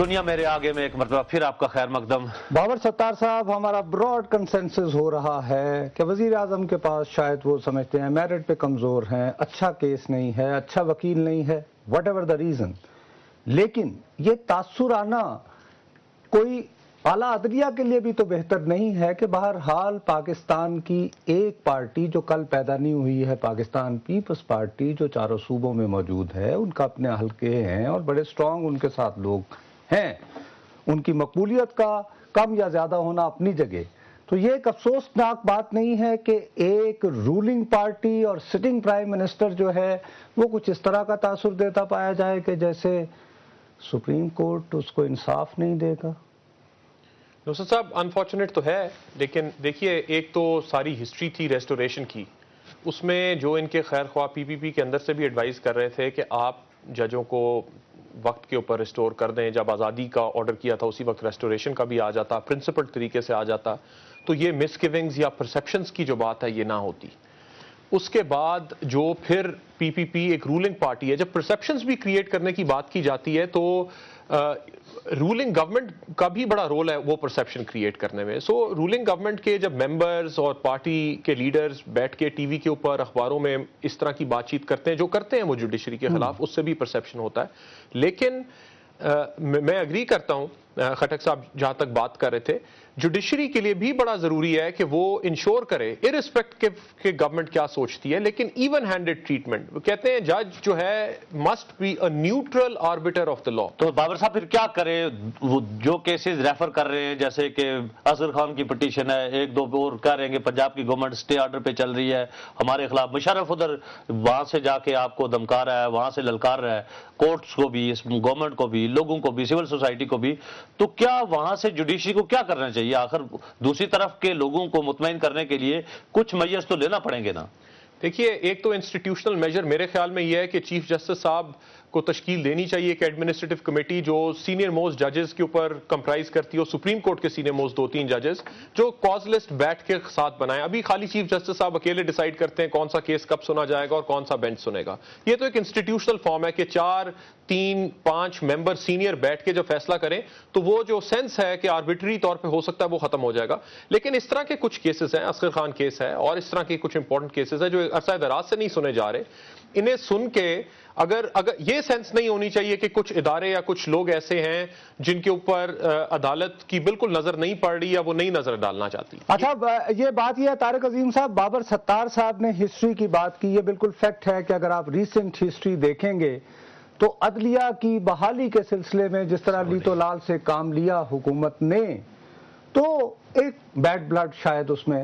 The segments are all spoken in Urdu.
دنیا میرے آگے میں ایک مرتبہ پھر آپ کا خیر مقدم۔ بابر ستار صاحب، ہمارا براڈ کنسنسس ہو رہا ہے کہ وزیر اعظم کے پاس شاید وہ سمجھتے ہیں میرٹ پہ کمزور ہیں، اچھا کیس نہیں ہے، اچھا وکیل نہیں ہے، واٹ ایور دا ریزن، لیکن یہ تاثر آنا کوئی اعلیٰ عدلیہ کے لیے بھی تو بہتر نہیں ہے کہ بہرحال پاکستان کی ایک پارٹی جو کل پیدا نہیں ہوئی ہے، پاکستان پیپلز پارٹی، جو چاروں صوبوں میں موجود ہے، ان کا اپنے حلقے ہیں اور بڑے سٹرونگ ان کے ساتھ لوگ ہیں، ان کی مقبولیت کا کم یا زیادہ ہونا اپنی جگہ، تو یہ ایک افسوسناک بات نہیں ہے کہ ایک رولنگ پارٹی اور سٹنگ پرائم منسٹر جو ہے وہ کچھ اس طرح کا تاثر دیتا پایا جائے کہ جیسے سپریم کورٹ اس کو انصاف نہیں دے گا۔ نصرت صاحب انفارچونیٹ تو ہے، لیکن دیکھیے ایک تو ساری ہسٹری تھی ریسٹوریشن کی، اس میں جو ان کے خیر خواہ پی پی پی کے اندر سے بھی ایڈوائز کر رہے تھے کہ آپ ججوں کو وقت کے اوپر ریسٹور کر دیں، جب آزادی کا آرڈر کیا تھا اسی وقت ریسٹوریشن کا بھی آ جاتا، پرنسپل طریقے سے آ جاتا، تو یہ مس گیونگز یا پرسیپشنز کی جو بات ہے یہ نہ ہوتی۔ اس کے بعد جو پھر پی پی پی ایک رولنگ پارٹی ہے، جب پرسیپشنز بھی کریٹ کرنے کی بات کی جاتی ہے تو رولنگ گورنمنٹ کا بھی بڑا رول ہے وہ پرسیپشن کریٹ کرنے میں۔ سو رولنگ گورنمنٹ کے جب ممبرز اور پارٹی کے لیڈرز بیٹھ کے ٹی وی کے اوپر اخباروں میں اس طرح کی بات چیت کرتے ہیں، جو کرتے ہیں وہ جوڈیشری کے خلاف، اس سے بھی پرسیپشن ہوتا ہے۔ لیکن میں اگری کرتا ہوں خٹک صاحب جہاں تک بات کر رہے تھے، جوڈیشری کے لیے بھی بڑا ضروری ہے کہ وہ انشور کرے ارسپیکٹ کہ گورنمنٹ کیا سوچتی ہے، لیکن ایون ہینڈڈ ٹریٹمنٹ، وہ کہتے ہیں جج جو ہے must be a neutral arbiter of the law. تو بابر صاحب پھر کیا کرے؟ وہ جو کیسز ریفر کر رہے ہیں جیسے کہ اصغر خان کی پٹیشن ہے، ایک دو اور کہہ رہے ہیں کہ پنجاب کی گورنمنٹ اسٹے آرڈر پہ چل رہی ہے ہمارے خلاف، مشرف ادھر وہاں سے جا کے آپ کو دھمکا رہا ہے، وہاں سے للکار رہا ہے کورٹس کو بھی، گورنمنٹ کو بھی، لوگوں کو بھی، سول سوسائٹی کو بھی، تو کیا وہاں سے جوڈیشری کو کیا کرنا چاہیے؟ آخر دوسری طرف کے لوگوں کو مطمئن کرنے کے لیے کچھ میجرز تو لینا پڑیں گے نا۔ دیکھیے ایک تو انسٹیٹیوشنل میجر میرے خیال میں یہ ہے کہ چیف جسٹس صاحب کو تشکیل دینی چاہیے کہ ایڈمنسٹریٹو کمیٹی جو سینئر موسٹ ججز کے اوپر کمپرائز کرتی ہو، سپریم کورٹ کے سینئر موسٹ 2-3 ججز جو کاز لسٹ بیٹھ کے ساتھ بنائیں۔ ابھی خالی چیف جسٹس صاحب اکیلے ڈیسائیڈ کرتے ہیں کون سا کیس کب سنا جائے گا اور کون سا بینچ سنے گا۔ یہ تو ایک انسٹیٹیوشنل فارم ہے کہ 4-3-5 ممبر سینئر بیٹھ کے جو فیصلہ کریں تو وہ جو سینس ہے کہ آربیٹری طور پہ ہو سکتا ہے وہ ختم ہو جائے گا۔ لیکن اس طرح کے کچھ کیسز ہیں، اصغر خان کیس ہے اور اس طرح کے کچھ امپورٹنٹ کیسز ہیں جو عرصہ دراز سے نہیں سنے جا رہے، انہیں سن کے اگر یہ سینس نہیں ہونی چاہیے کہ کچھ ادارے یا کچھ لوگ ایسے ہیں جن کے اوپر عدالت کی بالکل نظر نہیں پڑ رہی یا وہ نئی نظر ڈالنا چاہتی۔ اچھا یہ بات یہ ہے طارق عظیم صاحب، بابر ستار صاحب نے ہسٹری کی بات کی، یہ بالکل فیکٹ ہے کہ اگر آپ ریسنٹ ہسٹری دیکھیں گے تو عدلیہ کی بحالی کے سلسلے میں جس طرح لیتو لال سے کام لیا حکومت نے، تو ایک بیڈ بلڈ شاید اس میں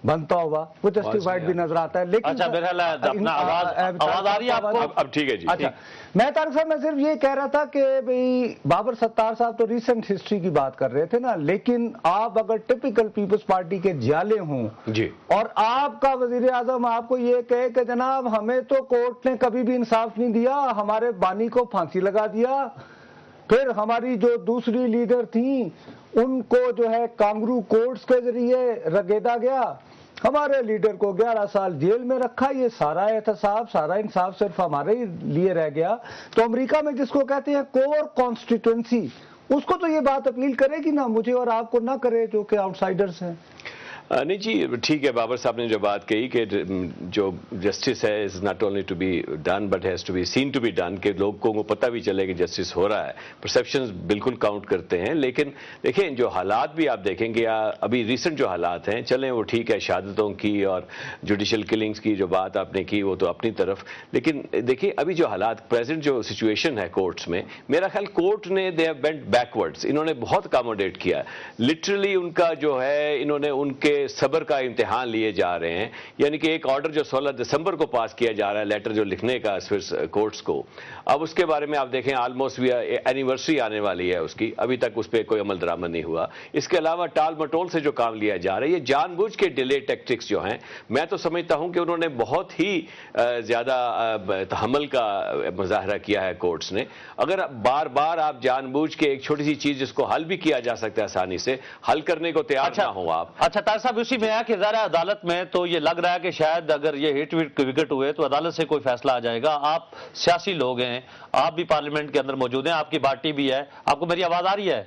بنتا ہوا، وہ جسٹیفائڈ بھی نظر آتا ہے، لیکن اچھا میرا اپنا آواز آ رہی ہے آپ کو؟ اب ٹھیک ہے جی۔ اچھا میں طارق صاحب میں صرف یہ کہہ رہا تھا کہ بھئی بابر ستار صاحب تو ریسنٹ ہسٹری کی بات کر رہے تھے نا، لیکن آپ اگر ٹپیکل پیپلز پارٹی کے جالے ہوں جی اور آپ کا وزیر اعظم آپ کو یہ کہے کہ جناب ہمیں تو کورٹ نے کبھی بھی انصاف نہیں دیا، ہمارے بانی کو پھانسی لگا دیا، پھر ہماری جو دوسری لیڈر تھیں ان کو جو ہے کانگرو کورٹس کے ذریعے رگیدا گیا، ہمارے لیڈر کو 11 سال جیل میں رکھا، یہ سارا احتساب، سارا انصاف صرف ہمارے ہی لیے رہ گیا، تو امریکہ میں جس کو کہتے ہیں کور کانسٹیٹوئنسی، اس کو تو یہ بات اپیل کرے گی نا، مجھے اور آپ کو نہ کرے جو کہ آؤٹ سائیڈرز ہیں۔ نہیں جی ٹھیک ہے، بابر صاحب نے جو بات کہی کہ جو جسٹس ہے is not only to be done but has to be seen to be done, کہ لوگوں کو پتہ بھی چلے کہ جسٹس ہو رہا ہے، پرسیپشنز بالکل کاؤنٹ کرتے ہیں۔ لیکن دیکھیں جو حالات بھی آپ دیکھیں گے، ابھی ریسنٹ جو حالات ہیں، چلیں وہ ٹھیک ہے شہادتوں کی اور جوڈیشل کلنگز کی جو بات آپ نے کی وہ تو اپنی طرف، لیکن دیکھیں ابھی جو حالات پریزنٹ جو سچویشن ہے کورٹس میں، میرا خیال کورٹ نے دے ہیو بینٹ بیکورڈز، انہوں نے بہت اکاموڈیٹ کیا، لٹرلی ان کا جو ہے انہوں نے ان کے صبر کا امتحان لیے جا رہے ہیں، یعنی کہ ایک آرڈر جو 16 دسمبر کو پاس کیا جا رہا ہے، لیٹر جو لکھنے کا کورٹس کو، اب اس کے بارے میں آپ دیکھیں آلموسٹ اینیورسری آنے والی ہے اس کی، ابھی تک اس پہ کوئی عمل درآمد نہیں ہوا۔ اس کے علاوہ ٹال مٹول سے جو کام لیا جا رہا ہے، یہ جان بوجھ کے ڈیلے ٹیکٹکس جو ہیں، میں تو سمجھتا ہوں کہ انہوں نے بہت ہی زیادہ تحمل کا مظاہرہ کیا ہے کورٹس نے۔ اگر بار بار آپ جان بوجھ کے ایک چھوٹی سی چیز جس کو حل بھی کیا جا سکتا ہے آسانی سے، حل کرنے کو تیار نہ ہوں آپ۔ اچھا طاہر صاحب صاحب اسی میں ہے کہ ظاہر عدالت میں تو یہ لگ رہا ہے کہ شاید اگر یہ ہٹ وکٹ ہوئے تو عدالت سے کوئی فیصلہ آ جائے گا. آپ سیاسی لوگ ہیں, آپ بھی پارلیمنٹ کے اندر موجود ہیں, آپ کی پارٹی بھی ہے, آپ کو میری آواز آ رہی ہے؟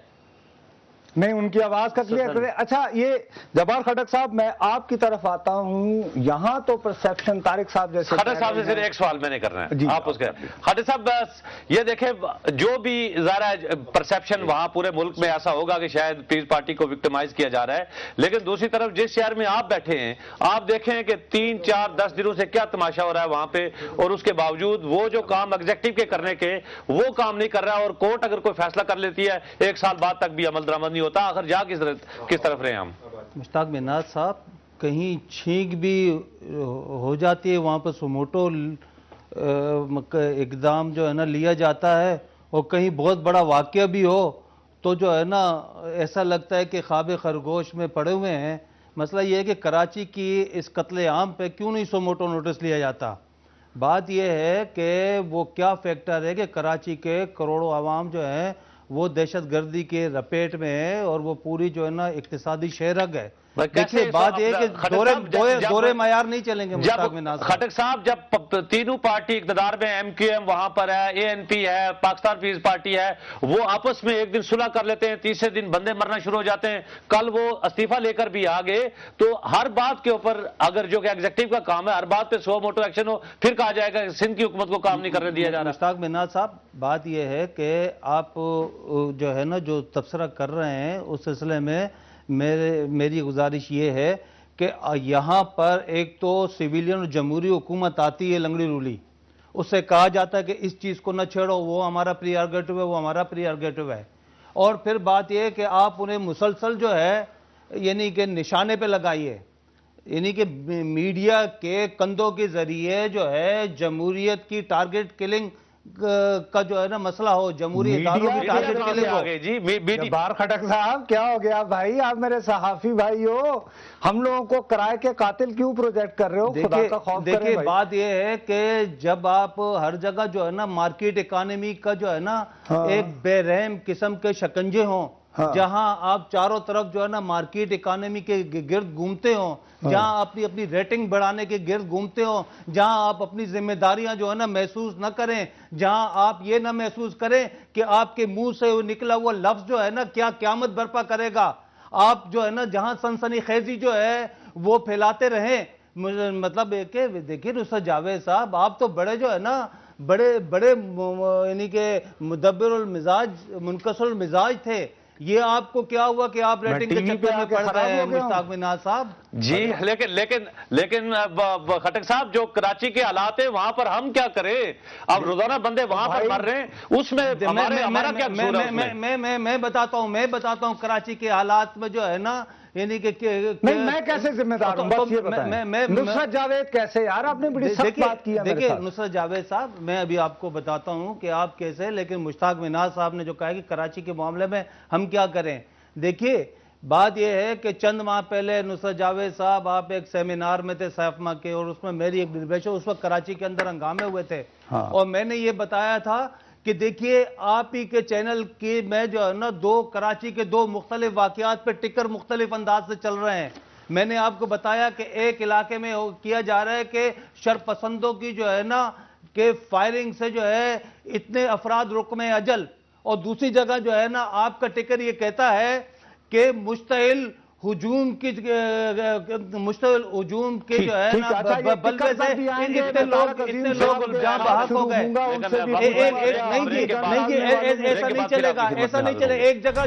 نہیں, ان کی آواز کا کلیئر کریں. اچھا, یہ جبار خٹک صاحب, میں آپ کی طرف آتا ہوں. یہاں تو پرسیپشن طارق صاحب جیسے خٹک صاحب سے صرف ایک سوال میں نے کرنا ہے, جی آپ اس کے خٹک صاحب بس یہ دیکھیں, جو بھی ظاہر پرسیپشن وہاں پورے ملک میں ایسا ہوگا کہ شاید پیس پارٹی کو وکٹمائز کیا جا رہا ہے, لیکن دوسری طرف جس شہر میں آپ بیٹھے ہیں آپ دیکھیں کہ 3, 4, 10 دنوں سے کیا تماشا ہو رہا ہے وہاں پہ, اور اس کے باوجود وہ جو کام ایگزیکٹو کے کرنے کے وہ کام نہیں کر رہا, اور کورٹ اگر کوئی فیصلہ کر لیتی ہے 1 سال بعد تک بھی عمل درآمد نہیں ہوتا. آخر جا کس طرف رہے ہم؟ مشتاق مناز صاحب, کہیں چھینک بھی ہو جاتی ہے وہاں پر سوموٹو اقدام جو ہے نا لیا جاتا ہے, اور کہیں بہت بڑا واقعہ بھی ہو تو جو ہے نا ایسا لگتا ہے کہ خواب خرگوش میں پڑے ہوئے ہیں. مسئلہ یہ ہے کہ کراچی کی اس قتل عام پہ کیوں نہیں سوموٹو نوٹس لیا جاتا. بات یہ ہے کہ وہ کیا فیکٹر ہے کہ کراچی کے کروڑوں عوام جو ہیں وہ دہشت گردی کے رپیٹ میں ہے, اور وہ پوری جو ہے نا اقتصادی شہرگ ہے. دیکھیے بات یہ ہے کہ دورے معیار نہیں چلیں گے. خٹک صاحب, جب تینوں پارٹی اقتدار میں, ایم کیو ایم وہاں پر ہے, اے این پی ہے, پاکستان پیس پارٹی ہے, وہ آپس میں ایک دن صلح کر لیتے ہیں, تیسرے دن بندے مرنا شروع ہو جاتے ہیں. کل وہ استعفیٰ لے کر بھی آ گئے, تو ہر بات کے اوپر اگر جو کہ ایگزیکٹو کا کام ہے, ہر بات پہ سو موٹو ایکشن ہو, پھر کہا جائے گا سندھ کی حکومت کو کام نہیں کرنے دیا جا رہا. مشتاق مناز صاحب, بات یہ ہے کہ آپ جو ہے نا جو تبصرہ کر رہے ہیں اس سلسلے میں میری گزارش یہ ہے کہ یہاں پر ایک تو سویلین اور جمہوری حکومت آتی ہے لنگڑی رولی, اس سے کہا جاتا ہے کہ اس چیز کو نہ چھیڑو, وہ ہمارا پریارگیٹو ہے, وہ ہمارا پریارگیٹو ہے. اور پھر بات یہ ہے کہ آپ انہیں مسلسل جو ہے یعنی کہ نشانے پہ لگائیے, یعنی کہ میڈیا کے کندھوں کے ذریعے جو ہے جمہوریت کی ٹارگٹ کلنگ کا جو ہے نا مسئلہ ہو, جمہوری اداروں کی ٹارگٹ کلنگ ہو. جبار خٹک صاحب, کیا ہو گیا بھائی, آپ میرے صحافی بھائی ہو, ہم لوگوں کو کرائے کے قاتل کیوں پروجیکٹ کر رہے ہو؟ خدا کا خوف کریں. دیکھیے بات یہ ہے کہ جب آپ ہر جگہ جو ہے نا مارکیٹ اکانومی کا جو ہے نا ایک بے رحم قسم کے شکنجے ہوں, جہاں آپ چاروں طرف جو ہے نا مارکیٹ اکانومی کے گرد گھومتے ہوں, جہاں اپنی ریٹنگ بڑھانے کے گرد گھومتے ہوں, جہاں آپ اپنی ذمہ داریاں جو ہے نا محسوس نہ کریں, جہاں آپ یہ نہ محسوس کریں کہ آپ کے منہ سے نکلا ہوا لفظ جو ہے نا کیا قیامت برپا کرے گا, آپ جو ہے نا جہاں سنسنی خیزی جو ہے وہ پھیلاتے رہیں. مطلب کہ دیکھیے نصرت جاوید صاحب, آپ تو بڑے جو ہے نا بڑے یعنی کہ مدبر المزاج, منکسر المزاج تھے. یہ آپ کو کیا ہوا کہ آپ ریٹنگ کے چکر میں پڑ گئے ہیں مشتاق مناز صاحب؟ جی لیکن خٹک صاحب, جو کراچی کے حالات ہیں وہاں پر ہم کیا کریں؟ اب روزانہ بندے وہاں پر مر رہے ہیں, اس میں ہمارا کیا قصور ہے؟ میں بتاتا ہوں کراچی کے حالات میں جو ہے نا یعنی کہ نہیں, میں کیسے ذمہ دار ہوں, بس یہ بتائیں. نصرت جاوید کیسے, یار آپ نے بڑی سخت بات کی ہے. دیکھیں نصرت جاوید صاحب, میں ابھی آپ کو بتاتا ہوں کہ آپ کیسے, لیکن مشتاق مناز صاحب نے جو کہا کہ کراچی کے معاملے میں ہم کیا کریں. دیکھیے بات یہ ہے کہ چند ماہ پہلے نصرت جاوید صاحب آپ ایک سیمینار میں تھے سیفما کے, اور اس میں میری ایک ڈسکشن, اس وقت کراچی کے اندر ہنگامے ہوئے تھے, اور میں نے یہ بتایا تھا کہ دیکھیے آپ ہی کے چینل کی میں جو ہے نا کراچی کے 2 مختلف واقعات پہ ٹکر مختلف انداز سے چل رہے ہیں. میں نے آپ کو بتایا کہ ایک علاقے میں کیا جا رہا ہے کہ شرپسندوں کی جو ہے نا کہ فائرنگ سے جو ہے اتنے افراد رقم اجل, اور دوسری جگہ جو ہے نا آپ کا ٹکر یہ کہتا ہے کہ مشتعل ہجوم کے جو ہے نا بلوے سے اتنے لوگ جہاں بحق ہو گئے. نہیں جی, ایسا نہیں چلے گا, ایسا نہیں چلے, ایک جگہ